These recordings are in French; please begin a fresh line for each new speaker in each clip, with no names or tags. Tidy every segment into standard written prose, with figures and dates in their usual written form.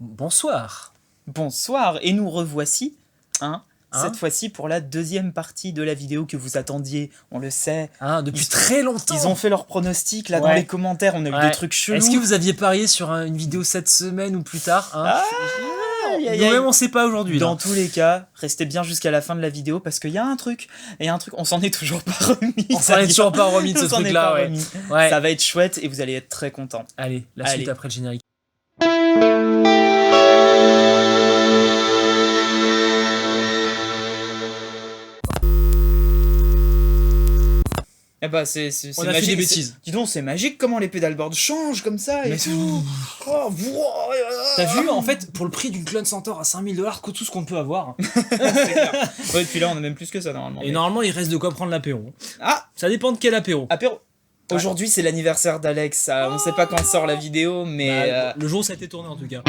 Bonsoir.
Bonsoir, et nous revoici,
Hein
cette fois-ci pour la deuxième partie de la vidéo que vous attendiez, on le sait.
Depuis très longtemps.
Ils ont fait leur pronostic là dans
Ouais.
les commentaires, on a eu des trucs chelous.
Est-ce que vous aviez parié sur une vidéo cette semaine ou plus tard Nous-mêmes on sait pas aujourd'hui.
Dans
là.
tous les cas, restez bien jusqu'à la fin de la vidéo parce qu'il y a un truc, on s'en est toujours pas remis.
On s'en est toujours pas remis de ce
On s'en est
truc-là.
pas
Ouais.
remis.
Ouais.
Ça va être chouette et vous allez être très contents.
Allez, la
Allez.
suite après le générique.
Eh bah c'est
On a fait
magique.
des bêtises.
Dis donc, c'est magique comment les pédalboards changent comme ça et
Mais
tout. Oh,
T'as vu, en fait, pour le prix d'une clone Centaur à 5000$, que tout ce qu'on peut avoir.
C'est clair. Ouais, depuis là, on a même plus que ça normalement.
Et normalement, il reste de quoi prendre l'apéro.
Ah,
Ça dépend de quel apéro.
apéro. Aujourd'hui, c'est l'anniversaire d'Alex. On sait pas quand sort la vidéo, mais
Bah, le jour où ça a été tourné en tout cas.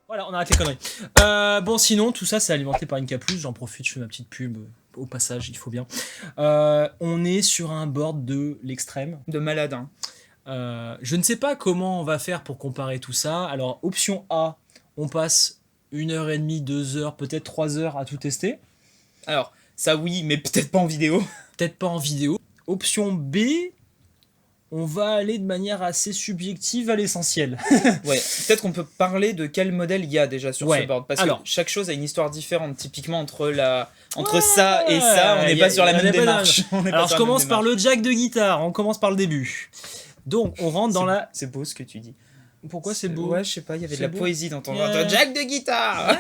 Voilà, on arrête les conneries. Bon, sinon, tout ça, c'est alimenté par une K+. J'en profite, je fais ma petite pub au passage, il faut bien. On est sur un board de l'extrême.
de malade. Hein.
Je ne sais pas comment on va faire pour comparer tout ça. Alors, option A, on passe 1h30, 2h, peut-être 3h à tout tester.
Alors, ça oui, mais peut-être pas en vidéo.
Peut-être pas en vidéo. Option B, on va aller de manière assez subjective à l'essentiel.
Ouais, peut-être qu'on peut parler de quel modèle il y a déjà sur
Ouais.
ce board. Parce
Alors.
que chaque chose a une histoire différente. Typiquement, entre ça et ça, on n'est
y
pas
a-
sur la
on
même
est pas
démarche. On n'est pas
Alors,
sur
je
la même
commence par
démarche.
le jack de guitare. On commence par le début. Donc, on rentre dans la...
C'est beau ce que tu dis.
Pourquoi c'est beau?
Ouais, je sais pas, il y avait de
C'est
la
beau.
poésie dans ton
Yeah.
Jack de guitare.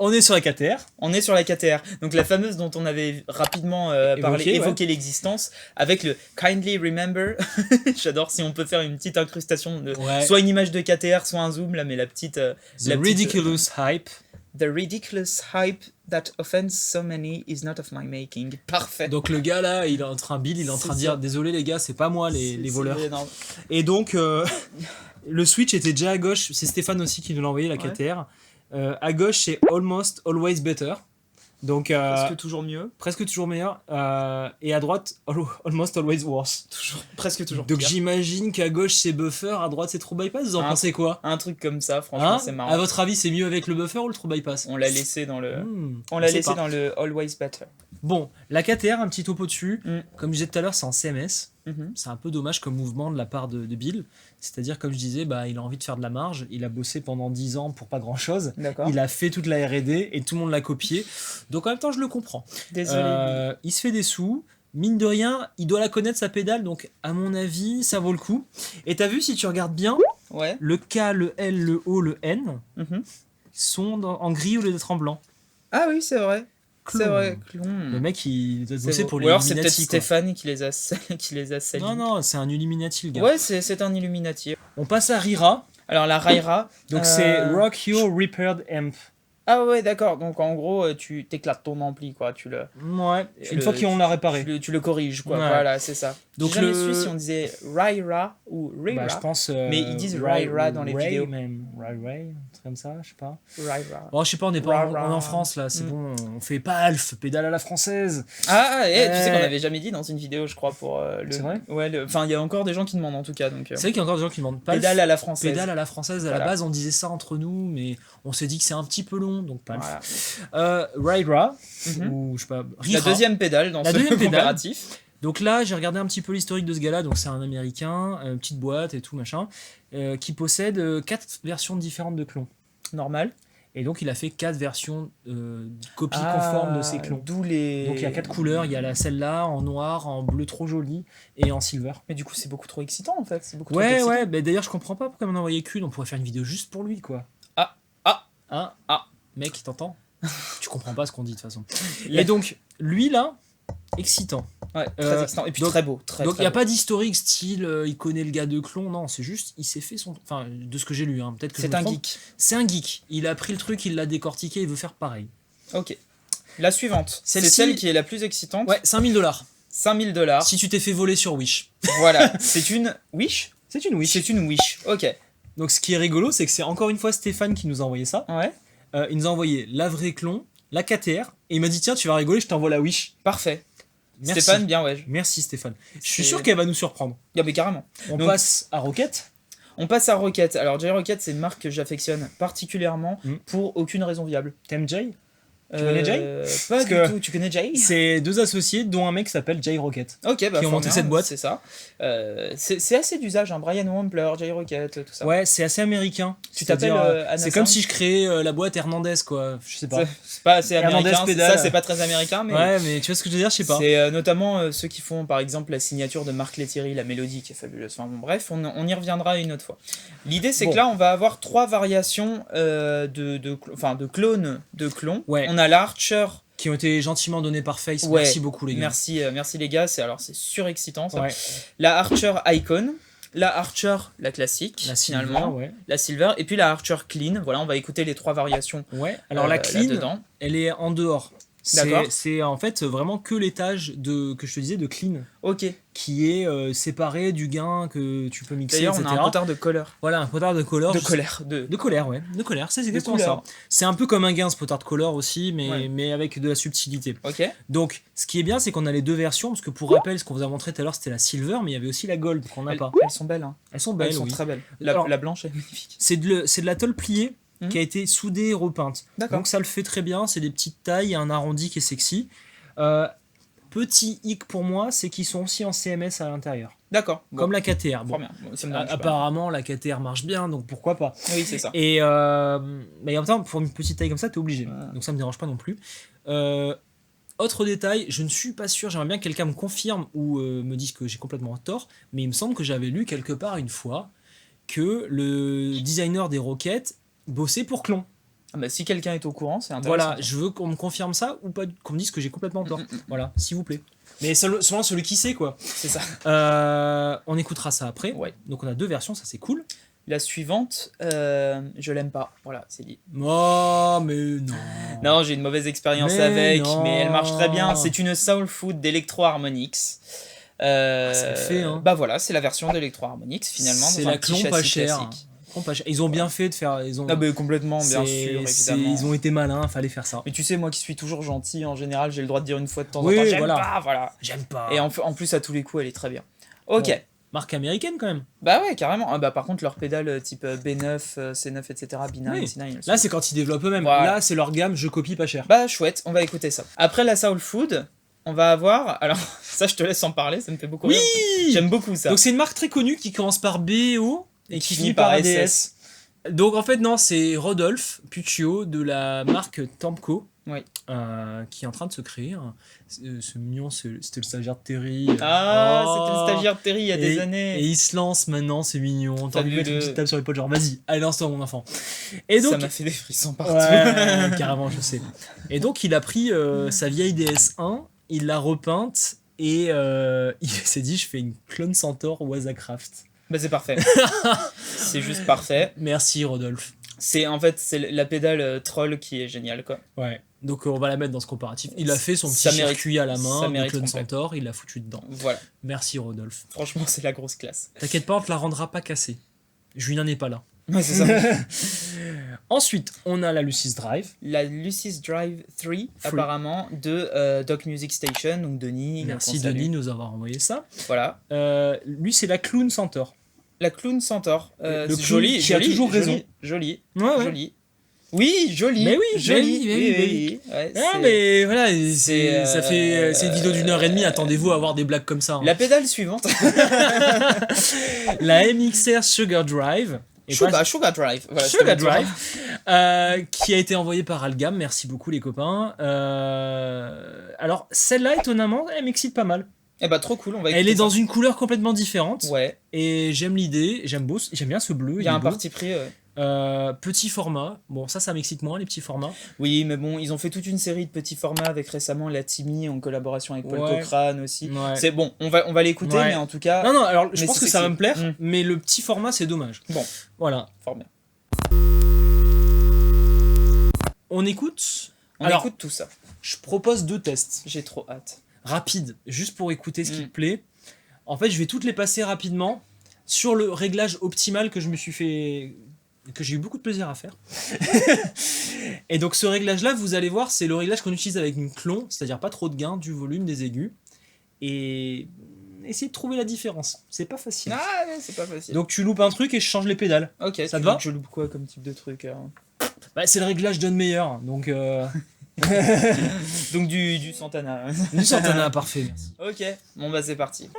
On est sur la KTR.
On est sur la KTR, donc la fameuse dont on avait rapidement évoqué l'existence, avec le Kindly Remember. J'adore si on peut faire une petite incrustation, de,
Ouais.
soit une image de KTR, soit un zoom, là, mais la petite...
The ridiculous hype.
The ridiculous hype that offends so many is not of my making. Parfait.
Donc, le gars là, il est en train de
C'est
dire
ça.
désolé les gars, c'est pas moi les
C'est
voleurs.
énorme.
Et donc, le switch était déjà à gauche. C'est Stéphane aussi qui nous l'a envoyé, la
Ouais.
KTR. À gauche, c'est Almost Always Better. Donc,
Presque toujours mieux.
presque toujours meilleur. Et à droite, Almost Always Worse.
Presque toujours
Donc,
pire.
j'imagine qu'à gauche, c'est Buffer, à droite, c'est True Bypass. Vous en
Un-
pensez quoi?
Un truc comme ça, franchement,
Hein
c'est marrant.
À votre avis, c'est mieux avec le Buffer ou le True Bypass?
On l'a laissé dans le... On
on
l'a
sait
laissé
pas.
dans le Always Better.
Bon, la KTR, un petit topo dessus.
Mm.
Comme je disais tout à l'heure, c'est en CMS.
Mhm.
C'est un peu dommage comme mouvement de la part de Bill. C'est-à-dire, comme je disais, bah, il a envie de faire de la marge. Il a bossé pendant 10 ans pour pas grand-chose.
D'accord.
Il a fait toute la R&D et tout le monde l'a copié. Donc en même temps, je le comprends.
Désolé.
Il se fait des sous. Mine de rien, il doit la connaître sa pédale. Donc à mon avis, ça vaut le coup. Et t'as vu, si tu regardes bien,
Ouais.
le K, le L, le O, le N
Mhm.
sont en gris au lieu d'être en blanc.
Ah oui, c'est vrai. C'est
Clone.
vrai.
Le mec, il doit
C'est
bosser
beau.
pour
Ou
les
alors c'est peut-être
Illuminati, quoi.
Stéphane qui les a, qui les a salis.
Non, non, c'est un Illuminati, le gars.
Ouais, c'est un Illuminati.
On passe à Rira.
Alors la Raira.
Donc c'est Rock Your Repaired Amp.
Ah ouais, d'accord. Donc en gros, tu t'éclates ton ampli, quoi. Tu le,
Ouais,
Tu
une
le-
fois qu'on l'a réparé.
tu le corriges, quoi.
Ouais.
Voilà, c'est ça.
Donc
J'ai jamais
le-
su si on disait Raira ou Rira.
Bah, je pense.
Mais ils disent Rai-Ra dans les vidéos.
Même. Rai-Rai, un truc comme ça, je sais pas.
Raira.
Bon, je sais pas, on est pas
Ra-Ra.
on est en France là, c'est
Mm.
bon, on fait pas Alf, pédale à la française.
Ah, tu sais qu'on n'avait jamais dit dans une vidéo, je crois, pour le.
C'est vrai
Ouais, enfin, il y a encore des gens qui demandent en tout cas. Donc,
C'est vrai qu'il y a encore des gens qui demandent pas
pédale à la française.
pédale à la française. À
Voilà.
la base, on disait ça entre nous, mais on s'est dit que c'est un petit peu long, donc pas
Voilà.
Rai-Ra,
Mhm.
ou je sais pas,
La
Rira.
deuxième pédale dans
La
ce
deuxième pédale.
comparatif.
Donc là, j'ai regardé un petit peu l'historique de ce gars-là. Donc c'est un Américain, petite boîte et tout machin, qui possède 4 versions différentes de clons.
Normal.
Et donc il a fait 4 versions copies conformes de ses clons.
D'où les.
Donc il y a 4 couleurs. Il y a celle-là en noir, en bleu trop joli et en silver.
Mais du coup, c'est beaucoup trop excitant en fait. C'est beaucoup trop
Ouais,
excitant.
ouais. Mais d'ailleurs, je comprends pas pourquoi on m'en envoyé qu'une. On pourrait faire une vidéo juste pour lui, quoi.
Ah.
Hein
Ah.
Mec, t'entends? Tu comprends pas ce qu'on dit de toute façon.
La-
Et donc lui là, excitant.
Ouais, très
Euh,
excitant. Et puis
donc-
très beau. Très,
Donc il
très
n'y a
beau.
pas d'historique style il connaît le gars de clon, non, c'est juste il s'est fait son... Enfin, de ce que j'ai lu, hein, peut-être que je
C'est
me
un
trompe.
geek.
C'est un geek. Il a pris le truc, il l'a décortiqué, il veut faire pareil.
Ok. La suivante. C'est
Celle-ci-
celle qui est la plus excitante.
Ouais, 5000$.
5000 $.
Si tu t'es fait voler sur Wish.
Voilà. C'est une Wish.
C'est une Wish.
C'est une Wish. Ok.
Donc ce qui est rigolo, c'est que c'est encore une fois Stéphane qui nous a envoyé ça.
Ouais.
Il nous a envoyé la vraie clon, la KTR, et il m'a dit tiens, tu vas rigoler, je t'envoie la Wish.
Parfait.
Merci.
Stéphane, bien ouais.
Merci Stéphane. Je suis sûr qu'elle va nous surprendre.
Ah mais carrément.
On passe à Rocket.
On passe à Rocket. Alors Jay Rocket, c'est une marque que j'affectionne particulièrement pour aucune raison viable.
T'aimes Jay? Tu connais Jay?
Pas du tout. Tu connais Jay?
C'est 2 associés, dont un mec qui s'appelle Jay Rocket.
Ok, bah
qui ont monté cette boîte.
C'est ça. C'est assez d'usage, hein. Brian Wampler, Jay Rocket, tout ça.
Ouais, c'est assez américain.
Tu t'appelles
c'est comme si je créais la boîte Hernandez, quoi. Je sais pas.
C'est pas assez américain. Ça, c'est pas très américain, mais.
Ouais, mais tu vois ce que je veux dire, je sais pas.
C'est notamment ceux qui font, par exemple, la signature de Marc Lettieri, la mélodie qui est fabuleuse. Enfin bon, bref, on y reviendra une autre fois. L'idée, c'est que là, on va avoir 3 variations de clones de clones.
Ouais.
On a l'Archer.
Qui ont été gentiment donnés par Face.
Ouais.
Merci beaucoup, les gars.
Merci les gars. C'est surexcitant, ça.
Ouais.
La Archer Icon. La Archer, la classique,
la
finalement.
Silver, ouais.
La Silver. Et puis la Archer Clean. Voilà, on va écouter les 3 variations.
Ouais. Alors la Clean, elle est en dehors. C'est en fait vraiment que l'étage que je te disais de Clean.
Ok.
Qui est séparé du gain que tu peux mixer,
D'ailleurs,
etc.
on a un potard de colère.
Voilà, un potard de colère.
De colère,
de colère, ouais. De colère, c'est exactement ça. C'est un peu comme un gain, ce potard de colère aussi, mais avec de la subtilité.
Ok.
Donc, ce qui est bien, c'est qu'on a les 2 versions, parce que pour rappel, ce qu'on vous a montré tout à l'heure, c'était la Silver, mais il y avait aussi la Gold qu'on n'a pas.
Elles sont belles, hein.
Elles sont belles,
Elles sont très belles. La blanche est magnifique.
C'est de la tôle pliée qui a été soudée et repeinte. Donc ça le fait très bien, c'est des petites tailles, un arrondi qui est sexy. Petit hic pour moi, c'est qu'ils sont aussi en CMS à l'intérieur.
D'accord.
Comme la KTR.
Bon,
apparemment, la KTR marche bien, donc pourquoi pas.
Oui, c'est ça.
Et mais en même temps, pour une petite taille comme ça, t'es obligé. Donc ça me dérange pas non plus. Autre détail, je ne suis pas sûr, j'aimerais bien que quelqu'un me confirme ou me dise que j'ai complètement tort, mais il me semble que j'avais lu quelque part une fois que le designer des Rockets bossait pour Klon.
Ah bah, si quelqu'un est au courant, c'est intéressant.
Voilà, je veux qu'on me confirme ça ou pas, qu'on me dise que j'ai complètement tort. Voilà, s'il vous plaît. Mais seulement celui qui sait, quoi.
C'est ça.
On écoutera ça après.
Ouais.
Donc on a 2 versions, ça c'est cool.
La suivante, je l'aime pas. Voilà, c'est dit.
Oh, mais non.
Non, j'ai une mauvaise expérience avec, mais elle marche très bien. C'est une Soul Food d'Electro Harmonix.
Ça le fait, hein.
Bah voilà, c'est la version d'Electro Harmonix finalement.
C'est la Klon pas chère. Ils ont bien fait de faire.
Ah bah complètement, bien sûr, évidemment.
Ils ont été malins, fallait faire ça.
Mais tu sais, moi qui suis toujours gentil, en général, j'ai le droit de dire une fois de temps en temps, j'aime pas, voilà.
J'aime pas.
Et en plus, à tous les coups, elle est très bien. Ok.
Bon, marque américaine quand même.
Bah ouais, carrément. Ah bah par contre, leurs pédales type B9, C9, etc., B9,
oui.
C9.
Là, c'est quand ils développent eux-mêmes. Ouais. Là, c'est leur gamme, je copie pas cher.
Bah chouette, on va écouter ça. Après la Soul Food, on va avoir. Alors, ça, je te laisse en parler, ça me fait beaucoup rire. J'aime beaucoup ça.
Donc, c'est une marque très connue qui commence par BO et qui finit par ADS. Donc en fait non, c'est Rodolphe Puccio de la marque Tempco qui est en train de se créer. Ce mignon, c'était le stagiaire de Terry.
C'était le stagiaire de Terry il y a des années.
Et il se lance maintenant, c'est mignon. T'as envie de mettre une petite tape sur les potes, genre vas-y, allez lance-toi mon enfant. Et donc,
ça m'a fait des frissons partout.
Ouais, carrément, je sais. Et donc il a pris sa vieille DS1, il l'a repeinte et il s'est dit je fais une clone Centaur Wazacraft.
Bah c'est parfait. C'est juste parfait.
Merci Rodolphe.
C'est la pédale troll qui est géniale quoi.
Ouais. Donc on va la mettre dans ce comparatif. Il a fait son petit circuit à la main, de clone Centaur, il l'a foutu dedans.
Voilà.
Merci Rodolphe.
Franchement c'est la grosse classe.
T'inquiète pas, on te la rendra pas cassée. Julien n'est pas là.
Ouais c'est ça.
Ensuite, on a la Lucis Drive.
La Lucis Drive 3 apparemment de Doc Music Station, donc Denis.
Merci Denis de nous avoir envoyé ça.
Voilà.
Lui c'est la Clown Centaur.
La Clown Centaur.
Le joli, qui a toujours raison.
Joli.
Ouais.
Joli. Oui, joli.
Mais oui, joli.
Oui. Ouais,
mais voilà, c'est une vidéo d'1h30. Attendez-vous à avoir des blagues comme ça. Hein.
La pédale suivante.
La MXR Sugar Drive.
Sugar Drive. Voilà,
Sugar Drive. Qui a été envoyée par Algam. Merci beaucoup les copains. Alors celle-là, étonnamment, elle m'excite pas mal.
Eh bah trop cool, on va
Elle est dans une couleur complètement différente.
Ouais.
Et j'aime l'idée, j'aime bien ce bleu.
Il y a un parti pris.
Petit format, bon ça m'excite moins les petits formats.
Oui mais bon ils ont fait toute une série de petits formats avec récemment la Timmy en collaboration avec Paul Cochrane aussi. Ouais. C'est bon, on va l'écouter mais en tout cas.
Non alors je pense que ça va me plaire, mais le petit format c'est dommage.
Bon,
voilà.
Fort bien.
On écoute.
On écoute tout ça.
Je propose 2 tests.
J'ai trop hâte.
Rapide, juste pour écouter ce qui te plaît. En fait je vais toutes les passer rapidement sur le réglage optimal que je me suis fait. Que j'ai eu beaucoup de plaisir à faire. Et donc ce réglage là vous allez voir c'est le réglage qu'on utilise avec une clon, c'est à dire pas trop de gain, du volume, des aigus, et essayer de trouver la différence. C'est pas facile.
Ah, ouais, c'est pas facile.
Donc tu loupes un truc et je change les pédales.
Ok,
ça te va ?
Je loupe quoi comme type de truc
Bah, c'est le réglage d'un meilleur, donc...
Donc du Santana.
Du Santana, parfait, merci.
Ok, bon bah c'est parti.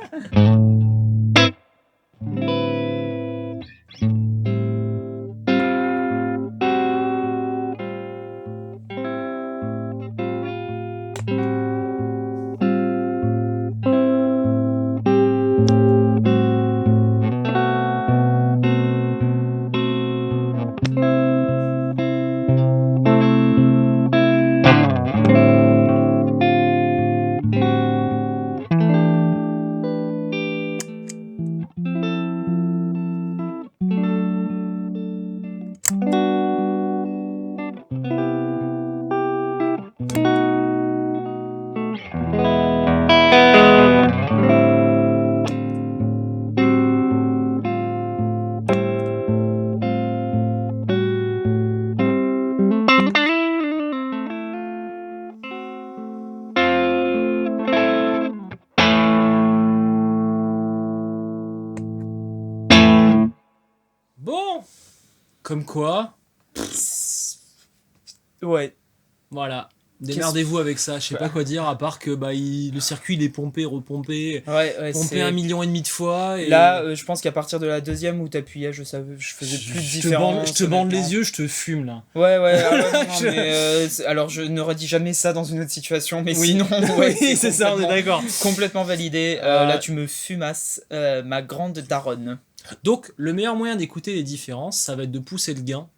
Bon, comme quoi,
ouais.
Voilà. Démerdez-vous avec ça, je sais pas quoi dire, à part que le circuit il est pompé, repompé, pompé 1,5 million de fois. Et...
Là, je pense qu'à partir de la deuxième où t'appuyais, je faisais plus de différence.
Je te bande les yeux, je te fume là.
Ouais, alors je n'aurais dit jamais ça dans une autre situation, mais
oui.
Sinon,
oui, c'est ça, on est d'accord.
Complètement validé. Là, tu me fumasses, ma grande daronne.
Donc, le meilleur moyen d'écouter les différences, ça va être de pousser le gain.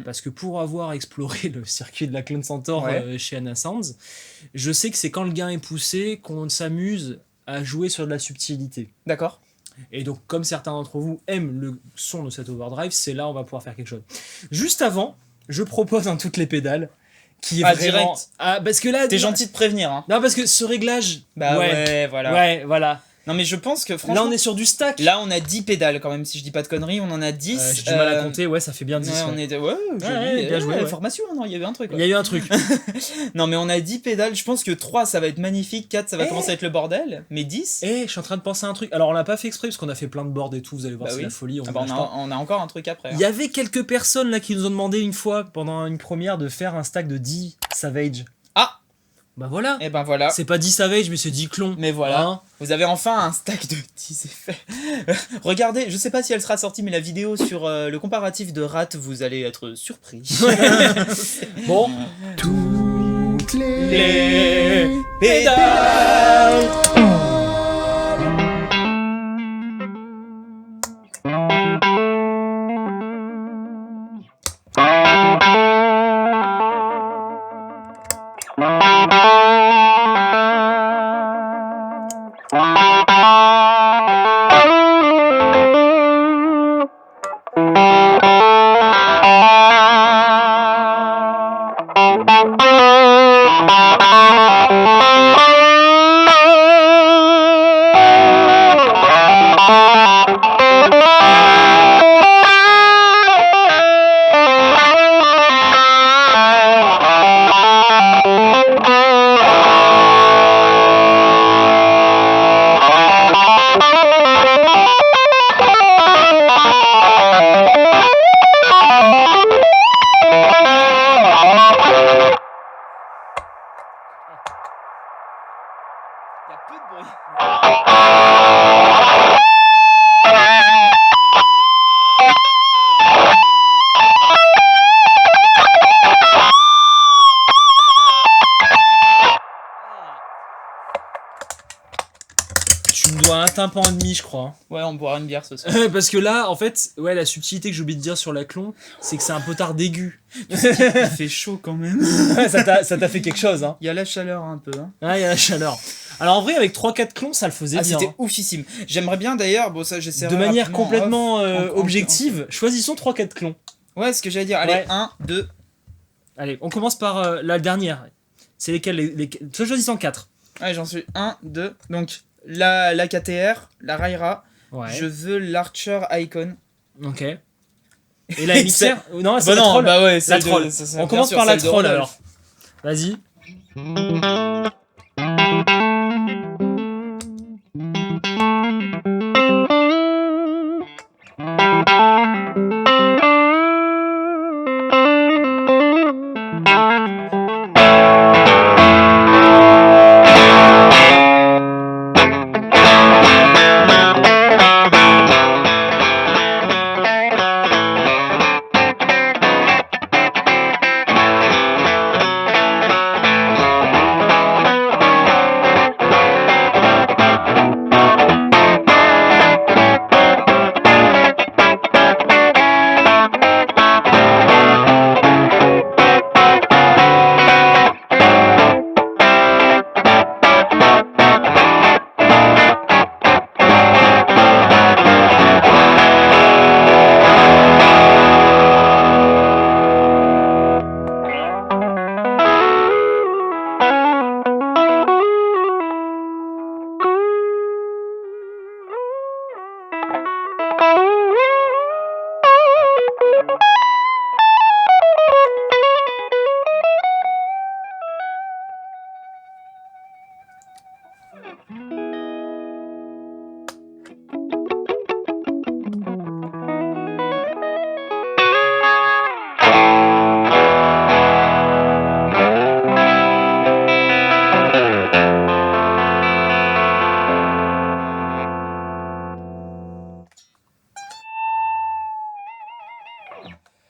Parce que pour avoir exploré le circuit de la Clone Centaur chez Anna Sounds, je sais que c'est quand le gain est poussé qu'on s'amuse à jouer sur de la subtilité.
D'accord.
Et donc, comme certains d'entre vous aiment le son de cet overdrive, c'est là où on va pouvoir faire quelque chose. Juste avant, je propose un toutes les pédales qui est vraiment...
direct.
Parce que là...
T'es gentil de prévenir. Hein.
Non, parce que ce réglage...
voilà.
Ouais, voilà.
Non mais je pense que franchement...
Là on est sur du stack.
Là on a 10 pédales quand même, si je dis pas de conneries, on en a 10.
J'ai du mal à compter, ça fait bien 10.
Ouais, on est...
bien joué.
Formation, non, il y avait un truc.
Il y a eu un truc.
Non mais on a 10 pédales, je pense que 3 ça va être magnifique, 4 ça va commencer à être le bordel, mais 10...
je suis en train de penser à un truc. Alors on l'a pas fait exprès parce qu'on a fait plein de boards et tout, vous allez voir, c'est la folie.
On a encore un truc après.
Il y avait quelques personnes là qui nous ont demandé une fois, pendant une première, de faire un stack de 10 Savage.
Ah,
bah voilà.
Et ben voilà.
C'est pas 10 Savage, mais c'est 10 clones.
Mais voilà. Vous avez enfin un stack de 10 effets. Regardez, je sais pas si elle sera sortie, mais la vidéo sur le comparatif de Rat, vous allez être surpris.
Bon.
Toutes les pédales.
Tympan et demi, je crois.
Ouais, on boira une bière ce soir.
Parce que là, en fait, la subtilité que j'ai oublié de dire sur la clon, c'est que c'est un potard d'aigu.
Il fait chaud quand même.
ça t'a fait quelque chose. Hein.
Il y a la chaleur un peu. Hein.
Ah, il y a la chaleur. Alors en vrai, avec 3-4 clons, ça le faisait bien.
C'était oufissime. J'aimerais bien d'ailleurs, ça j'essaierai
de manière complètement objective, choisissons 3-4 clons.
Ouais, ce que j'allais dire. Allez, 1, 2.
Allez, on commence par la dernière. C'est lesquelles choisissons 4.
Ouais, j'en suis 1, 2. Donc, la KTR, la Raira.
Ouais.
Je veux l'Archer Icon.
Ok. Et la MXR Non, c'est
la troll. Bah ouais,
la troll. On commence par la troll alors. Vas-y.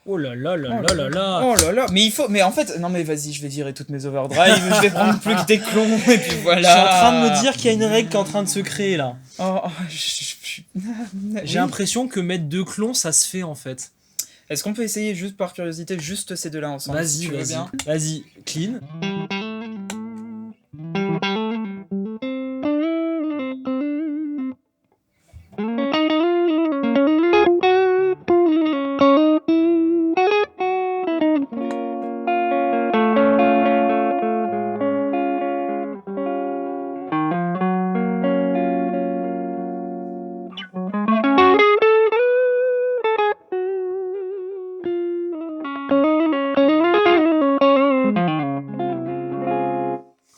Oh là là là là là là.
Oh là là, mais en fait, non mais vas-y, je vais virer toutes mes overdrive, je vais prendre plus que des clones, et puis voilà.
Je suis en train de me dire qu'il y a une règle qui est en train de se créer là. J'ai l'impression que mettre 2 clones, ça se fait en fait.
Est-ce qu'on peut essayer juste par curiosité, juste ces deux-là ensemble?
Vas-y,
si tu veux
vas-y.
bien.
Vas-y, clean.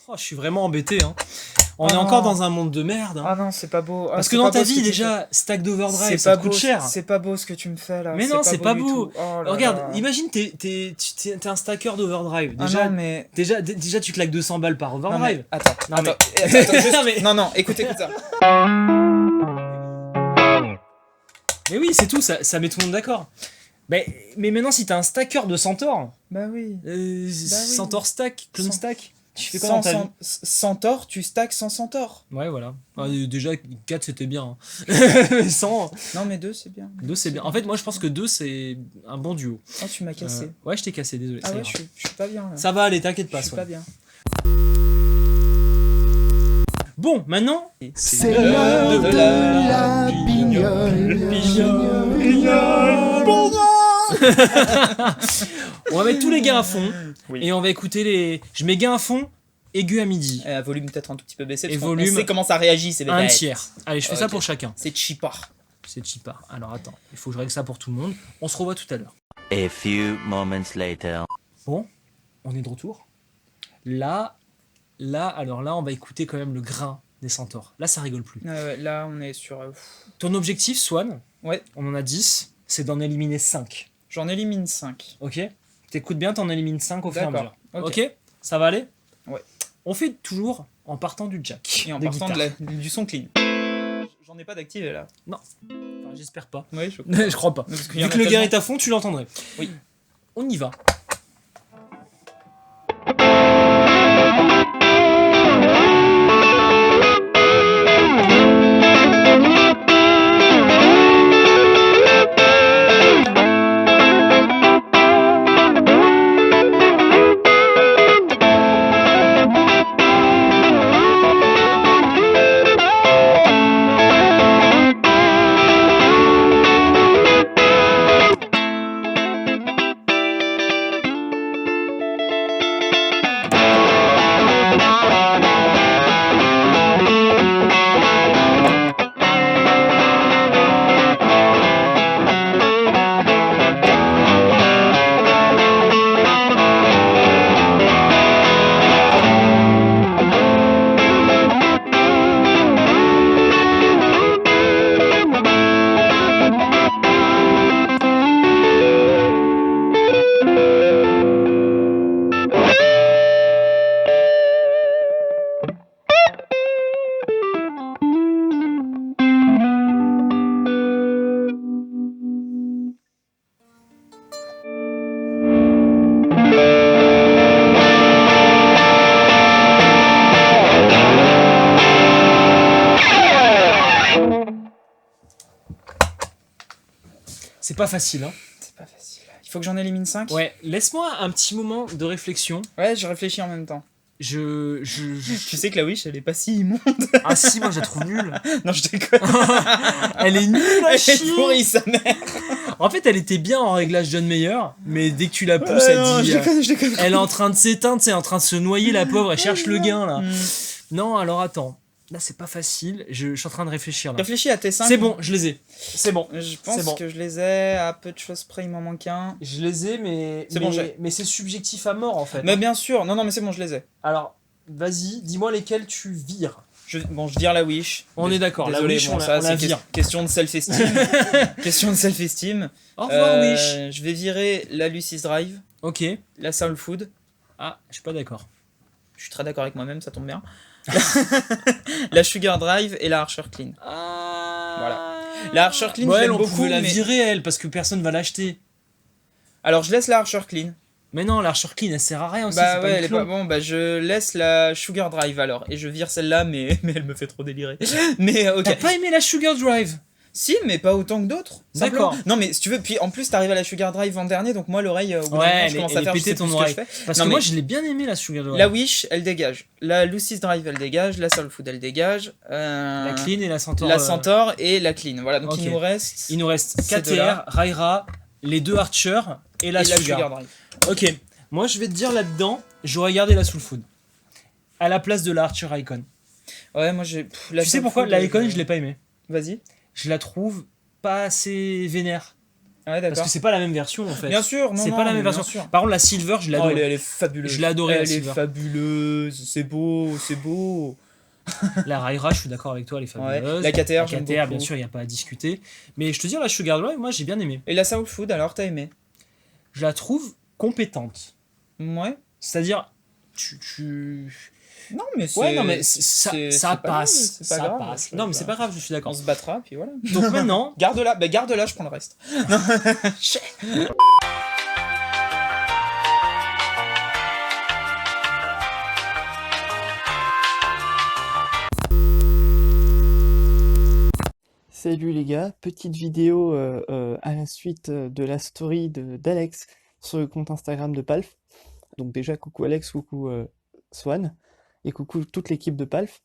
Oh, je suis vraiment embêté. Hein. On est encore dans un monde de merde. Hein.
Ah non, c'est pas beau.
Parce que dans ta vie, déjà, stack d'overdrive, ça te coûte cher.
C'est pas beau ce que tu me fais là.
Mais non, c'est pas beau.
Oh là
regarde,
là.
imagine, t'es un stacker d'overdrive.
Ah
Déjà,
non, mais...
déjà, tu claques 200 balles par
Non,
overdrive.
mais... Attends,
Non,
attends,
mais-
attends, juste...
Non, mais-
non, écoute ça.
Mais oui, c'est tout, ça met tout le monde d'accord. Mais maintenant, si t'as un stacker de Centaure,
Bah oui.
Centaure stack, clone
Cent-
stack, tu fais quoi dans ta vie?
Centaure, tu stacks sans Centaure.
Ouais, voilà. Déjà, 4 c'était bien. Hein. 100,
Non, mais 2 c'est bien.
2 c'est bien. En fait, moi je pense que 2 c'est un bon duo.
Oh, tu m'as cassé.
Ouais, je t'ai cassé, désolé.
Ah
ça
ouais,
ira.
je suis pas bien là.
Ça va aller, t'inquiète pas.
Je suis
Swan.
pas bien.
Bon, maintenant,
C'est l'heure de la
on va mettre tous les gains à fond
Oui.
et on va écouter les. Je mets gains à fond, aigu à midi.
Volume peut-être un tout petit peu baissé.
Et
Parce qu'on
volume,
sait comment ça réagit, c'est
Un
bêtes.
tiers. Allez, je fais ça
Ok.
pour chacun.
C'est cheapard.
C'est cheapard. Alors attends, il faut que je règle ça pour tout le monde. On se revoit tout à l'heure.
A few moments later.
Bon, on est de retour. Là, alors là, on va écouter quand même le grain des centaures. Là, ça rigole plus.
Ouais, là, on est sur...
Ton objectif, Swan,
Ouais,
on en a 10, c'est d'en éliminer 5.
j'en élimine 5.
Ok? T'écoutes bien, t'en élimines 5 au fur et à
D'accord.
mesure.
Ok.
Ok? Ça va aller?
Ouais.
On fait toujours en partant du jack.
Et en
des
partant
guitares.
du son clean. J'en ai pas d'activé là.
Enfin, j'espère pas.
Oui,
Je crois pas.
Parce qu'il y en
Vu
a
que le gain
tellement.
est à fond, tu l'entendrais.
Oui.
On y va. C'est pas facile, hein.
C'est pas facile. Il faut que j'en élimine 5.
Ouais, laisse-moi un petit moment de réflexion.
Ouais, je réfléchis en même temps.
Je...
Tu sais que la Wish, elle est pas si immonde.
Ah si, moi je la trouve nulle.
Non, je déconne.
Elle est nulle à
Elle
chier.
est pourrie, sa mère.
En fait, elle était bien en réglage John Mayer, mais dès que tu la pousses,
Non,
elle dit...
je déconne.
Elle est en train de s'éteindre, c'est en train de se noyer, la pauvre, elle cherche le gain, là. Non, alors attends. Là, c'est pas facile. Je suis en train de réfléchir, là.
Réfléchis à tes 5.
C'est bon, je les ai. C'est bon.
Je
C'est
pense
bon.
que je les ai. À peu de choses près, il m'en manque un.
Je les ai, mais...
C'est bon, j'ai.
Mais c'est subjectif à mort, en fait.
Mais bien sûr. Non, mais c'est bon, je les ai.
Alors, vas-y, dis-moi lesquels tu vires.
Bon, je vire la Wish.
On est d'accord, la
Désolé,
Wish,
bon,
on la
ça, c'est
vire.
question de self-esteem. Question de self-esteem.
Au revoir, Wish.
Je vais virer la Lucy's Drive,
Ok.
la Soul Food.
Ah, je suis pas d'accord.
Je suis très d'accord avec moi-même, ça tombe bien. La Sugar Drive et la Archer Clean. Voilà. La Archer Clean,
Ouais,
j'aime
on
beaucoup,
pouvait la
mais...
virer, elle, parce que personne va l'acheter.
Alors, je laisse la Archer Clean.
Mais non, l'Archer Clean, elle sert à rien aussi.
Bah
c'est
ouais,
pas
elle est pas... Bon, bah je laisse la Sugar Drive alors. Et je vire celle-là, mais elle me fait trop délirer. Mais ok.
T'as pas aimé la Sugar Drive?
Si, mais pas autant que d'autres.
D'accord.
Simplement. Non, mais si tu veux, puis en plus, t'arrives à la Sugar Drive en dernier, donc moi, l'oreille, au bout d'un moment,
Ouais,
je commence
elle
à
est
faire, je
pétée
sais
ton
plus ce que
oreille.
je fais.
Parce
Non,
que moi,
mais
je l'ai bien aimé, la Sugar Drive.
la Wish, elle dégage. La Lucy's Drive, elle dégage. La Soul Food, elle dégage.
La Clean et la Centaur.
La Centaur et la Clean. Voilà, donc
Ok.
il nous reste...
Il nous reste
ces deux-là.
KTR, Raira, les deux Archer et la
et la
Sugar.
Sugar Drive.
Ok, moi je vais te dire là-dedans, j'aurais gardé la Soul Food. À la place de la Archer Icon.
Ouais, moi j'ai... la
Tu sais
Soul
pourquoi?
Food,
La Icon, je l'ai pas aimée.
Vas-y.
Je la trouve pas assez vénère.
Ouais,
Parce
d'accord.
que c'est pas la même version en fait.
Bien sûr, non,
C'est
non,
pas la
mais
même
bien
version.
sûr.
Par contre, la Silver, je
Oh,
l'adore.
elle est fabuleuse.
Je l'ai adorée, la
Elle est
Silver.
fabuleuse. C'est beau, c'est beau.
La Raira, je suis d'accord avec toi, elle est fabuleuse.
La KTR,
la
j'aime
KTR, bien
beaucoup.
sûr, il n'y a pas à discuter. Mais je te dis, la Sugar Drive, moi j'ai bien aimé.
Et la Soul Food, alors t'as aimé?
Je la trouve compétente.
Ouais.
C'est-à-dire, tu...
Non, mais c'est...
Ouais, non, mais ça
c'est pas
passe.
grave, c'est pas
Ça
grave,
passe.
je-
Non, mais c'est pas grave, je suis
On
d'accord.
se battra, puis voilà.
Donc maintenant,
Garde-la, bah garde-la, je prends le reste.
Salut les gars, petite vidéo à la suite de la story d'Alex sur le compte Instagram de Palf. Donc déjà coucou Alex, coucou Swan et coucou toute l'équipe de Palf.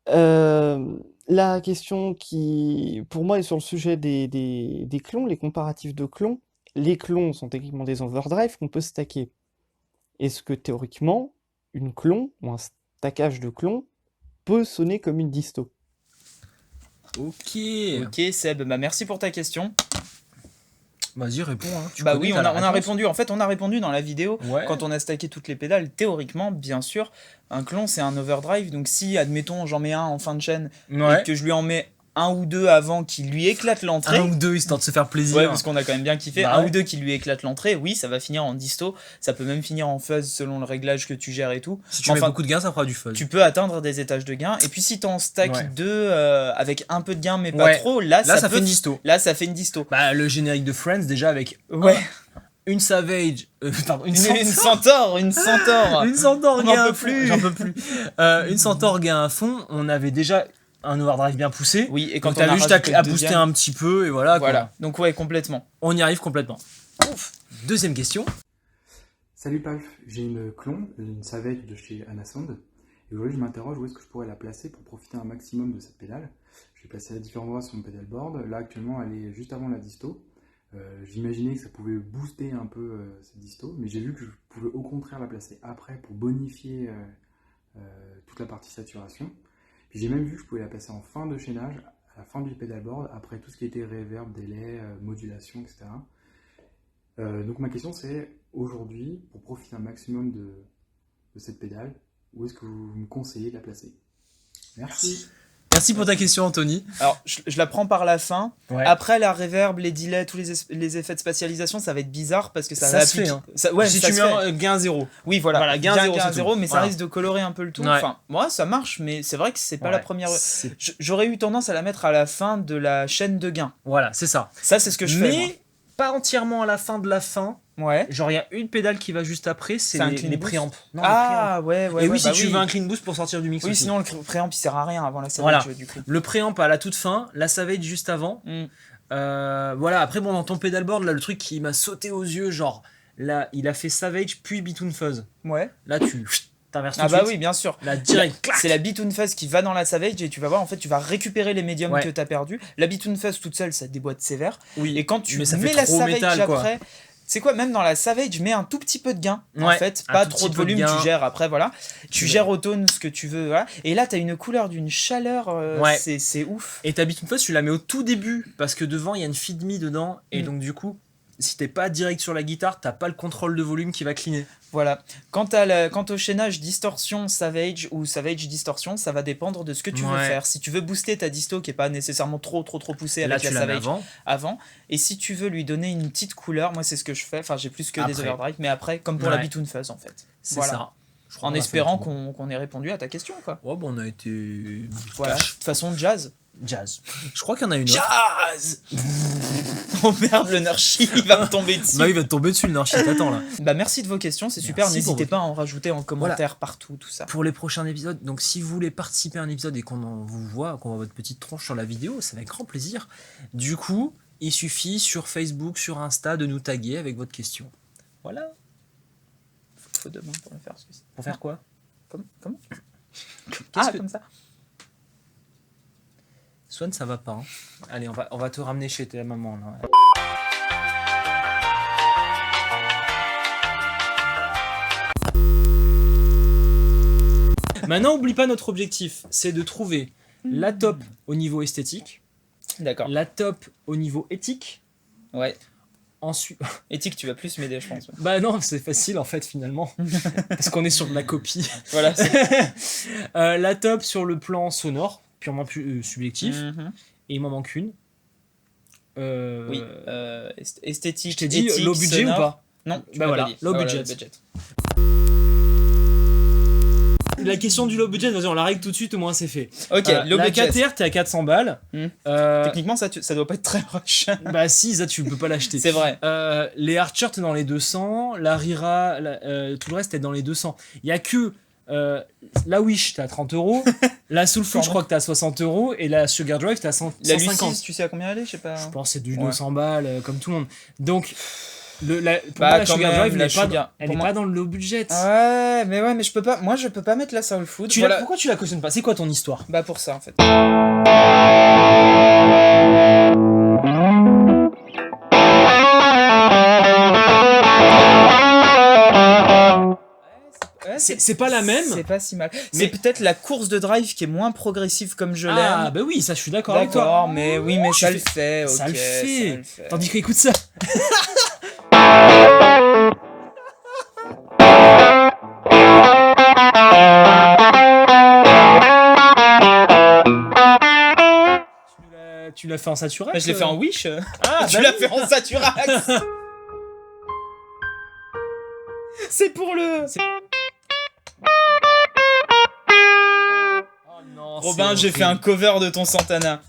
La question qui pour moi est sur le sujet des clones, les comparatifs de clones. Les clones sont techniquement des overdrive qu'on peut stacker. Est-ce que théoriquement une clone ou un stackage de clones peut sonner comme une disto?
ok.
Ok, Seb, bah merci pour ta question.
Vas-y, réponds. Hein. Tu
Bah
connais,
oui, on
t'as la
a
réponse.
répondu. En fait, on a répondu dans la vidéo.
Ouais.
Quand on a stacké toutes les pédales, théoriquement, bien sûr, un clone c'est un overdrive. Donc si, admettons, j'en mets un en fin de chaîne
Ouais.
et que je lui en mets un ou deux avant qui lui éclate l'entrée.
Un ou deux, histoire de se faire plaisir.
Ouais, parce qu'on a quand même bien kiffé.
Bah
Un
ouais.
ou deux qui lui éclate l'entrée, oui, ça va finir en disto. Ça peut même finir en fuzz selon le réglage que tu gères et tout.
Si tu
Mais
mets
enfin,
beaucoup de gains, ça fera du fuzz.
tu peux atteindre des étages de gain. Et puis si t'en stack
Ouais.
deux avec un peu de gain mais pas
Ouais.
trop, là,
Là, ça
peut...
fait une disto.
Là, ça fait une disto.
Bah, le générique de Friends, déjà, avec
Ouais.
une Savage... pardon, une
Une
Centaur.
centaure, une centaure.
Une Centaur
On n'en
gain à
peut
fond.
plus.
J'en peux plus. Une Centaur gain à fond, on avait déjà un overdrive bien poussé.
Oui, et quand
Donc
on a
t'avais juste
rajouté
à
le
booster
deuxième,
un petit peu, et voilà. quoi.
voilà. Donc ouais, complètement.
On y arrive complètement. Ouf. Deuxième question.
Salut Palf, j'ai une clone, une Savage de chez Anasound, et aujourd'hui je m'interroge où est-ce que je pourrais la placer pour profiter un maximum de cette pédale. Je vais placer à différents endroits sur mon pedalboard, là actuellement elle est juste avant la disto. J'imaginais que ça pouvait booster un peu cette disto, mais j'ai vu que je pouvais au contraire la placer après pour bonifier toute la partie saturation. Puis j'ai même vu que je pouvais la placer en fin de chaînage, à la fin du pedalboard, après tout ce qui était reverb, délai, modulation, etc. Donc ma question c'est, aujourd'hui, pour profiter un maximum de cette pédale, où est-ce que vous me conseillez de la placer? Merci.
Merci pour ta question, Anthony.
Alors, je la prends par la fin.
Ouais.
Après, la reverb, les delays, tous les effets de spatialisation, ça va être bizarre parce que ça
Ça
va
se fait,
appliquer-
hein.
ça- ouais,
si
ça
tu
se
mets
fait.
un gain 0.
Oui, voilà.
Voilà, gain zéro, c'est tout.
mais ça
Voilà.
risque de colorer un peu le tout.
Ouais.
Enfin, moi, ça marche, mais c'est vrai que c'est pas la première. J'aurais eu tendance à la mettre à la fin de la chaîne de gain.
Voilà, c'est ça.
Ça, c'est ce que je fais.
Mais pas entièrement à la fin de la fin.
moi. Ouais.
Genre, il y a une pédale qui va juste après, c'est
C'est un
les
clean boost
préamps. Non,
Ah, ouais,
les
ouais.
préamps. Et
ouais,
oui, si
bah
tu veux un clean boost pour sortir du mix
Oui,
aussi.
sinon, le préamp, il sert à rien avant la
Voilà.
savage, du coup.
Le préamp à la toute fin, la Savage juste avant.
Mm.
Voilà, après, bon, dans ton pedalboard, là, le truc qui m'a sauté aux yeux, genre, là, il a fait Savage puis Bitoon Fuzz.
Ouais.
Là, tu t'inverses tout
Ah
de
bah
suite.
oui, bien sûr.
Là, direct, clac.
C'est la Bitoon Fuzz qui va dans la Savage et tu vas voir, en fait, tu vas récupérer les médiums
Ouais.
que tu as perdus. La Bitoon Fuzz toute seule, ça déboîte sévère.
Oui.
Et quand tu
Mais ça
mets
fait
la
trop
Savage
métal, quoi.
après, c'est quoi, même dans la Savage, mets un tout petit peu de gain, en
Ouais,
fait.
un
Pas
tout
trop
petit
de
peu de
volume,
gain.
tu gères après, voilà. Tu
veux.
gères au tone ce que tu veux, voilà. Et là, tu as une couleur d'une chaleur,
Ouais.
c'est ouf.
Et ta Bitoon Fuzz, tu la mais au tout début, parce que devant, il y a une feed me dedans, et
Mm.
donc, du coup, si t'es pas direct sur la guitare, t'as pas le contrôle de volume qui va cleaner.
Voilà. Quant au chaînage distorsion Savage ou Savage distorsion, ça va dépendre de ce que tu veux faire. Si tu veux booster ta disto qui est pas nécessairement trop poussée avec la Savage avant, et si tu veux lui donner une petite couleur, moi c'est ce que je fais. Enfin, j'ai plus que des overdrive, mais après, comme pour la Bitoon Fuzz en fait.
C'est ça.
En espérant qu'on ait répondu à ta question, quoi.
Ouais, bon, on a été.
Voilà. De toute façon, jazz.
Je crois qu'il y en a une autre.
Jazz. Oh merde, le Nurshi, il va me tomber dessus.
Bah, il va te tomber dessus, le Nurshi, t'attends là.
Bah, merci de vos questions, c'est super. N'hésitez pas à en rajouter en commentaire partout, tout ça.
Pour les prochains épisodes, donc si vous voulez participer à un épisode et qu'on voit votre petite tronche sur la vidéo, c'est avec grand plaisir. Du coup, il suffit sur Facebook, sur Insta, de nous taguer avec votre question. Voilà.
Faut demain pour le faire.
Pour faire quoi?
Comment comme ça.
Swan, ça va pas. Hein. Allez, on va te ramener chez ta maman là. Maintenant, oublie pas notre objectif, c'est de trouver la top au niveau esthétique.
D'accord.
La top au niveau éthique.
Ouais.
Ensuite.
Éthique, tu vas plus m'aider, je pense.
Bah non, c'est facile en fait finalement. Parce qu'on est sur de la copie.
Voilà.
La top sur le plan sonore, purement subjectif. Et il m'en manque une.
Oui. Esthétique.
Je t'ai dit low budget
sonore.
ou pas?
Non,
bah voilà, low budget. La question du low budget, vas-y, on la règle tout de suite, au moins c'est fait.
Ok, low
la
budget.
4R, t'es à 400 balles.
Techniquement, ça doit pas être très rush.
Bah si, ça tu peux pas l'acheter.
C'est vrai.
Les Archer, t'es dans les 200. La Rira, tout le reste, t'es dans les 200. Il y a que la Wish, t'es à 30 €. La Soulful, je crois que t'es à 60 €. Et la Sugar Drive, t'es à 150.
La Lucis, tu sais à combien elle est? Je sais pas.
Je pense que c'est du 200 balles, comme tout le monde. Donc... pour moi, la
même,
Sugar Drive, elle n'est
pas
dans le low budget.
Ouais, mais je peux pas. Moi, je peux pas mettre la Soul Food.
Pourquoi tu la cautionnes pas? C'est quoi ton histoire?
Bah, pour ça, en fait.
C'est pas la même.
C'est pas si mal. C'est peut-être la course de drive qui est moins progressive comme je l'aime.
Ah, bah oui, ça, je suis d'accord avec toi.
D'accord, mais oui, mais ça le fait. Okay,
ça le fait. Tandis qu'écoute ça. Tu l'as fait en saturax?
Bah, je l'ai fait en Wish.
Ah,
tu l'as fait en saturax. C'est pour le...
Oh non,
Robin, j'ai fait un cover de ton Santana.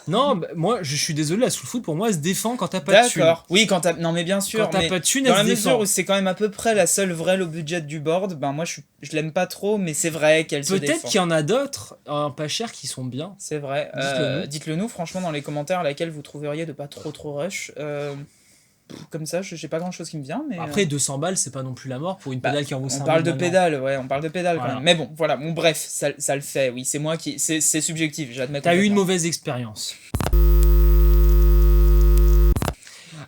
Non, bah, moi, je suis désolé, la Soul Food, pour moi, elle se défend quand t'as pas de thune.
D'accord. Oui, quand t'as... Non, mais bien sûr.
Quand t'as pas de thune,
dans
elle
la
se
mesure
défend.
où c'est quand même à peu près la seule vraie low budget du board, ben moi, je l'aime pas trop, mais c'est vrai qu'elle se défend.
Peut-être qu'il y en a d'autres, pas chers, qui sont bien.
C'est vrai. Dites-le nous, franchement, dans les commentaires, laquelle vous trouveriez de pas trop rush. Comme ça, j'ai pas grand chose qui me vient. Mais
après, 200 balles, c'est pas non plus la mort pour une pédale qui en vaut 5
On parle de
maintenant.
pédale, ouais, on parle de pédale
Voilà.
quand même. Mais bon, voilà, bon, bref, ça le fait, oui, c'est moi qui. C'est subjectif, j'admets.
T'as eu une mauvaise expérience.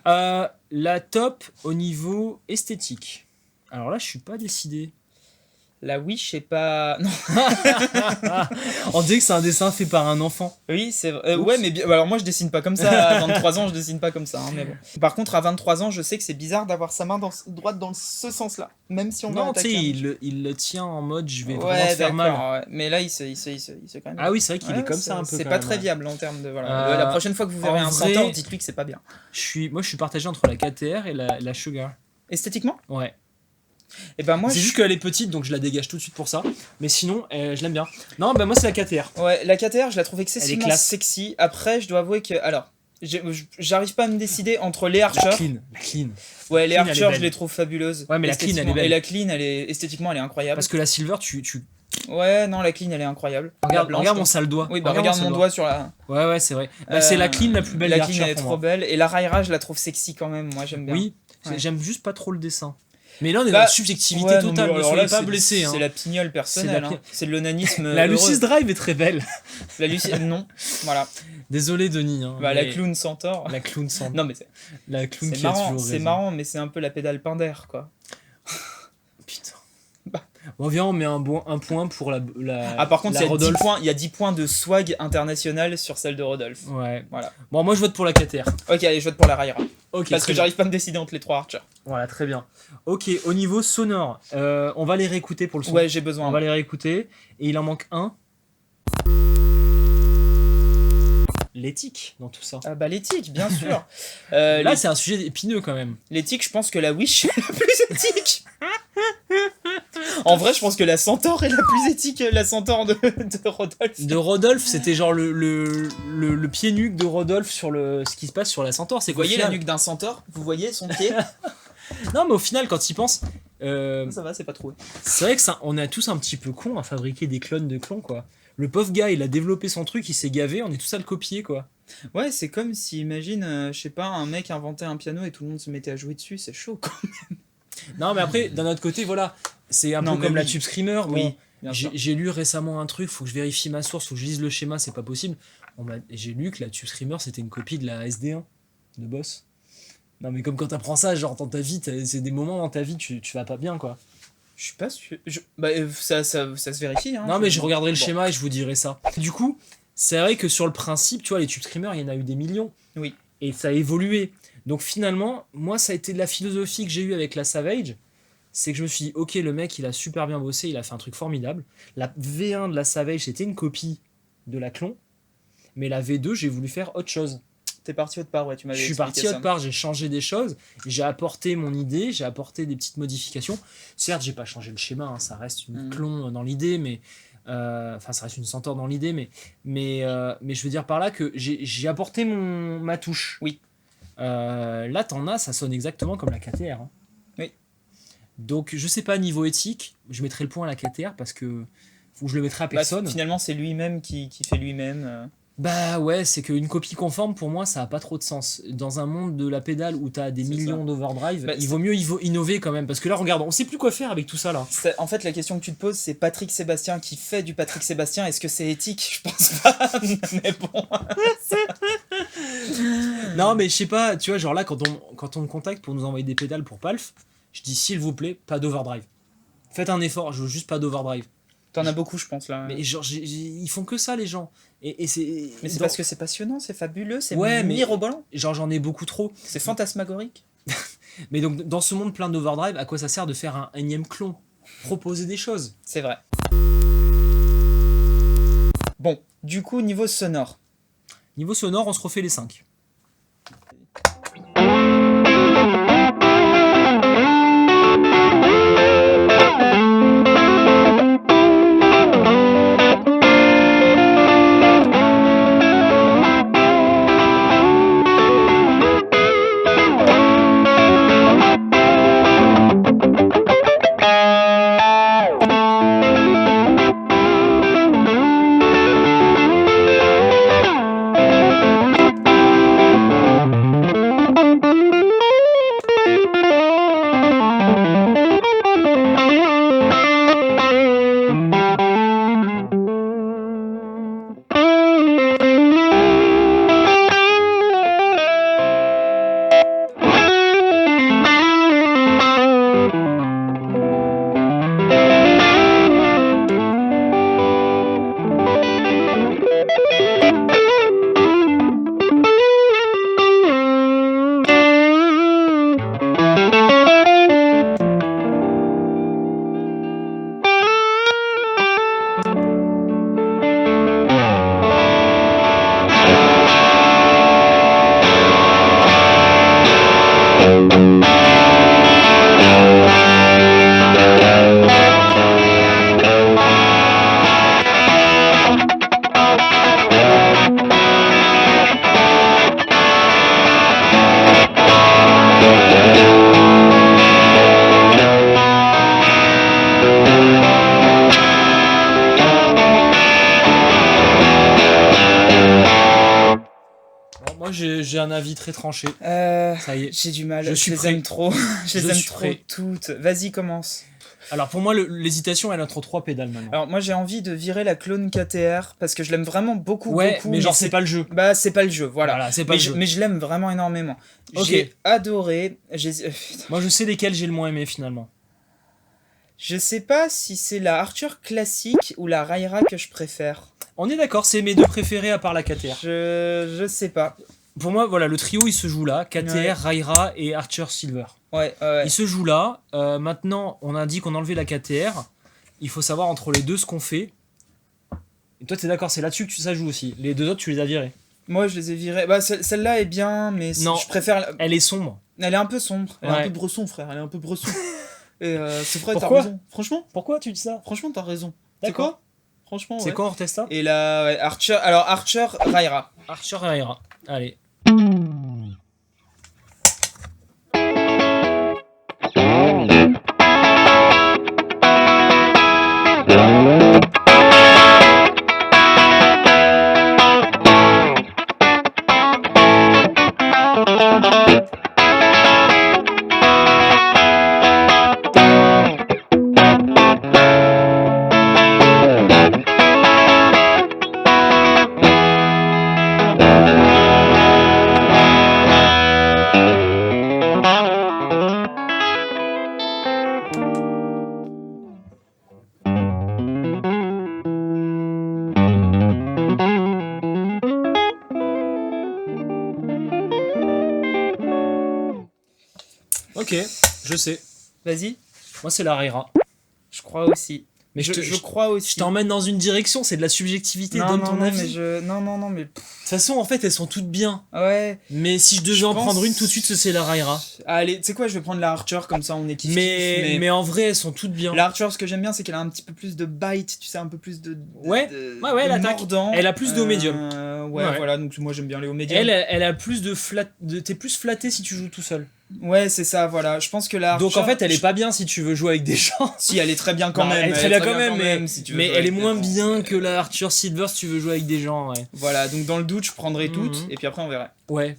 La top au niveau esthétique. Alors là, je suis pas décidé.
La Wish, c'est pas. Non.
On dirait que c'est un dessin fait par un enfant.
Oui, c'est vrai. Ouais, mais alors moi je dessine pas comme ça. À 23 ans, je dessine pas comme ça. Hein, mais bon. Par contre, à 23 ans, je sais que c'est bizarre d'avoir sa main droite dans ce sens-là. Même si on va
Non, tu sais,
attaquer.
il le tient en mode je vais vraiment
Ouais,
te faire mal.
ouais. Mais là, il se quand même.
Ah oui, c'est vrai qu'il est comme ça un peu.
C'est
quand
pas
même,
très
ouais.
viable en termes de. Voilà. La prochaine fois que vous verrez
en
un
vrai,
centaure, dites-lui que c'est pas bien.
Moi, je suis partagé entre la KTR et la Sugar.
Esthétiquement?
Ouais.
Et ben moi.
C'est juste qu'elle est petite, donc je la dégage tout de suite pour ça. Mais sinon, je l'aime bien. Non, bah moi, c'est la KTR.
Ouais, la KTR, je la trouve excessivement
classe.
sexy. Après, je dois avouer que. Alors. J'arrive pas à me décider entre les Archer.
La clean.
Ouais, les
Clean, elle est
Archer,
belle.
je les trouve fabuleuses.
Ouais, mais la clean, elle est belle.
Et la clean, esthétiquement, elle est incroyable.
Parce que la Silver,
Ouais, non, la clean, elle est incroyable.
Regarde
La blanche,
mon sale doigt.
Oui, bah regarde mon doigt sur la.
Ouais, c'est vrai. Bah, c'est la clean la plus belle
La
des
clean,
Archer
elle est
pour
trop
moi.
belle. Et la Raira, je la trouve sexy quand même. Moi, j'aime bien.
Oui,
Ouais.
j'aime juste pas trop le dessin. Mais là, on est dans la subjectivité
ouais, non,
totale.
mais
Ne
alors
soyez
là,
pas
c'est-
blessés.
C'est la pignole personnelle.
C'est
hein. C'est de l'onanisme.
La
heureux.
Lucis Drive est très belle.
La Lucis, non. Voilà.
Désolé, Denis. Hein,
Bah, la
mais
clown centaure.
La clown sans.
Non, mais
La clown
c'est
qui a
marrant,
toujours
c'est
raison.
marrant, mais c'est un peu la pédale Pinder, quoi.
Putain.
Bah.
Bon, viens, on met un point pour la.
Ah, par contre,
la
il y a 10
Rodolphe.
points, il y a 10 points de swag international sur celle de Rodolphe.
Ouais.
Voilà.
Bon, moi, je vote pour la KTR.
Ok, allez, je vote pour la Raira.
Ok,
Parce
très
que
bien.
j'arrive pas à me décider entre les 3 Archer.
Voilà, très bien. Ok, au niveau sonore, on va les réécouter pour le son.
Ouais, j'ai besoin.
On va les réécouter. Et il en manque un. L'éthique dans tout ça.
Ah bah l'éthique, bien sûr.
Là, c'est un sujet épineux quand même.
L'éthique, je pense que la Wish est la plus éthique. En vrai, je pense que la Centaure est la plus éthique, la Centaure de Rodolphe.
De Rodolphe, c'était genre le pied nuque de Rodolphe sur ce qui se passe sur la Centaure. C'est
Vous voyez
qu'au
la
final-
nuque d'un Centaure? Vous voyez son pied?
Non, mais au final, quand il pense,
Ça va, c'est pas troué.
c'est vrai que on est tous un petit peu cons à fabriquer des clones de clones, quoi. Le pauvre gars, il a développé son truc, il s'est gavé, on est tous à le copier, quoi.
Ouais, c'est comme si, imagine, je sais pas, un mec inventait un piano et tout le monde se mettait à jouer dessus, c'est chaud, quoi.
Non, mais après, d'un autre côté, voilà, c'est un
Non,
peu
mais
comme la
oui.
Tube Screamer. Bon,
Oui, bien sûr.
j'ai lu récemment un truc, faut que je vérifie ma source, faut que je lise le schéma, c'est pas possible. J'ai lu que la Tube Screamer, c'était une copie de la SD1 de Boss. Non, mais comme quand t'apprends ça, genre dans ta vie, c'est des moments dans ta vie, tu vas pas bien, quoi.
Je suis pas sûr. Bah, ça se vérifie, hein.
Non, mais je regarderai le
Bon.
schéma et je vous dirai ça. Du coup, c'est vrai que sur le principe, tu vois, les Tube Screamer, il y en a eu des millions.
Oui.
Et ça a évolué. Donc finalement, moi, ça a été de la philosophie que j'ai eue avec la Savage. C'est que je me suis dit, ok, le mec, il a super bien bossé, il a fait un truc formidable. La V1 de la Savage, c'était une copie de la clon. Mais la V2, j'ai voulu faire autre chose.
T'es parti autre part, ouais, tu m'avais
Je suis
expliqué
parti
ça.
autre part, j'ai changé des choses, j'ai apporté mon idée, j'ai apporté des petites modifications. Certes, j'ai pas changé le schéma, hein, ça reste une clon dans l'idée, mais enfin, ça reste une centaure dans l'idée, mais je veux dire par là que j'ai apporté ma touche.
Oui.
Là, t'en as, ça sonne exactement comme la KTR. Hein.
Oui.
Donc, je sais pas, niveau éthique, je mettrai le point à la KTR parce que faut que je le mettrai à personne.
Bah, finalement, c'est lui-même qui fait lui-même.
Bah ouais, c'est qu'une copie conforme, pour moi, ça a pas trop de sens. Dans un monde de la pédale où t'as des
C'est
millions
ça.
d'overdrive,
Bah,
il vaut mieux innover quand même. Parce que là, regarde, on sait plus quoi faire avec tout ça, là.
En fait, la question que tu te poses, c'est Patrick Sébastien qui fait du Patrick Sébastien. Est-ce que c'est éthique? Je pense pas. Mais bon.
Non, mais je sais pas, tu vois, genre là, quand on me contacte pour nous envoyer des pédales pour Palf, je dis, s'il vous plaît, pas d'overdrive. Faites un effort, je veux juste pas d'overdrive.
T'en as beaucoup, je pense, là.
Mais genre, ils font que ça, les gens. Et c'est...
Mais c'est
dans-
parce que c'est passionnant, c'est fabuleux, c'est
Ouais, mais-
mirobolant,
Genre, j'en ai beaucoup trop.
c'est fantasmagorique.
Mais donc, dans ce monde plein d'overdrive, à quoi ça sert de faire un énième clon? Proposer des choses.
C'est vrai. Bon, du coup, niveau sonore.
Niveau sonore, on se refait les 5. Bon, moi, j'ai un avis très tranché. Ça y est.
J'ai du mal,
Je suis
les
prêt.
aime trop. Je les
Je
aime
suis
trop
prêt.
toutes. Vas-y, commence.
Alors, pour moi, l'hésitation, elle est entre 3 pédales maintenant.
Alors, moi, j'ai envie de virer la clone KTR parce que je l'aime vraiment beaucoup.
Ouais,
beaucoup,
mais genre, c'est pas le jeu.
Bah, c'est pas le jeu, voilà.
C'est pas
Mais
le jeu.
mais je l'aime vraiment énormément.
Ok.
J'ai adoré.
Moi, je sais lesquels j'ai le moins aimé finalement.
Je sais pas si c'est la Arthur classique ou la Raira que je préfère.
On est d'accord, c'est mes deux préférés à part la KTR.
Je sais pas.
pour moi, voilà, le trio, il se joue là. KTR, Raira et Archer Silver.
Ouais.
Il se joue là. Maintenant, on a dit qu'on enlevait la KTR. Il faut savoir entre les deux ce qu'on fait. Et toi, t'es d'accord, c'est là-dessus que ça joue aussi. Les deux autres, tu les as virés.
Moi, je les ai virés. Bah, celle-là est bien, mais
Non.
je préfère.
Elle est sombre.
Elle est un peu sombre. Elle est
Ouais.
un peu bresson, frère. Elle est un peu bresson. Et c'est vrai, t'as
Pourquoi
raison. Franchement,
Tu dis ça
t'as raison. C'est
D'accord.
quoi? Franchement,
C'est
ouais.
quoi, on reteste ça?
Et là, ouais, Archer. Alors, Archer, Raira.
Archer et Raira. Allez. Ok, je sais.
Vas-y.
Moi, c'est la Raira.
Je crois aussi.
Mais
Je crois aussi.
je t'emmène dans une direction, c'est de la subjectivité.
Non,
Donne
non,
ton
non,
avis.
mais non, mais.
De toute façon, en fait, elles sont toutes bien.
Ouais.
Mais si je devais
Je
en
pense-
prendre une tout de suite, c'est la Raira.
Allez, tu sais quoi, je vais prendre la Archer, comme ça on est kiff.
Mais en vrai, elles sont toutes bien.
La Archer, ce que j'aime bien, c'est qu'elle a un petit peu plus de bite, tu sais, un peu plus de.
Ouais. Ouais, elle
de
attaque.
mordant.
Elle a plus de haut médium.
Ouais,
Ouais.
voilà, donc moi j'aime bien les hauts médiums.
Elle a plus de flat. T'es plus flatté si tu joues tout seul.
Ouais, c'est ça, voilà. Je pense que la Archer.
Donc en fait, elle est pas bien si tu veux jouer avec des gens.
Si, elle est très bien quand
Non,
même.
Elle est très bien quand même,
si tu veux
mais
jouer
elle est
avec des
moins
gens.
bien que la Archer Silver si tu veux jouer avec des gens, ouais.
Voilà, donc dans le doute, je prendrai toutes,
Mhm.
et puis après on verra.
Ouais.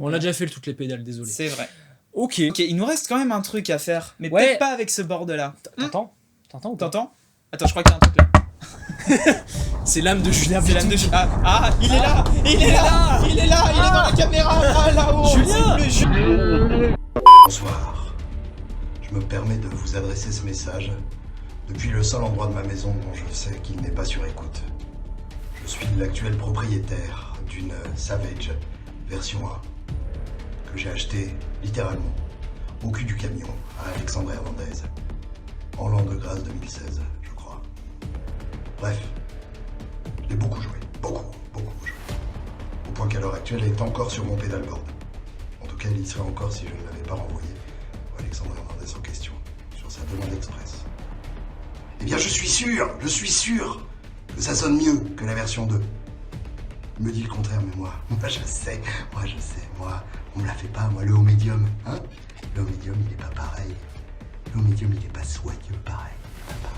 On a déjà fait toutes les pédales, désolé.
C'est vrai.
Ok.
Ok, il nous reste quand même un truc à faire, mais
Ouais.
peut-être pas avec ce board-là.
T'entends ou pas?
T'entends? Attends, je crois qu'il y a un truc là.
C'est l'âme de Julien.
C'est l'âme de il est là! Il est là! Il est là! Il est dans la caméra! Ah, là-haut!
Julien!
C'est le
Bonsoir. Je me permets de vous adresser ce message depuis le seul endroit de ma maison dont je sais qu'il n'est pas sur écoute. Je suis l'actuel propriétaire d'une Savage version 1 que j'ai achetée littéralement au cul du camion à Alexandre Hernandez en l'an de grâce 2016, je crois. Bref, j'ai beaucoup joué, beaucoup joué. Au point qu'à l'heure actuelle, elle est encore sur mon pédalboard. En tout cas, elle y serait encore si je ne l'avais pas renvoyé au Alexandre Hernandez en question, sur sa demande express. Eh bien, je suis sûr que ça sonne mieux que la version 2. Il me dit le contraire, mais moi je sais, on me la fait pas, moi, le haut médium, hein. Le haut médium, il est pas pareil. Le haut médium, il est pas soyeux pareil, pas pareil.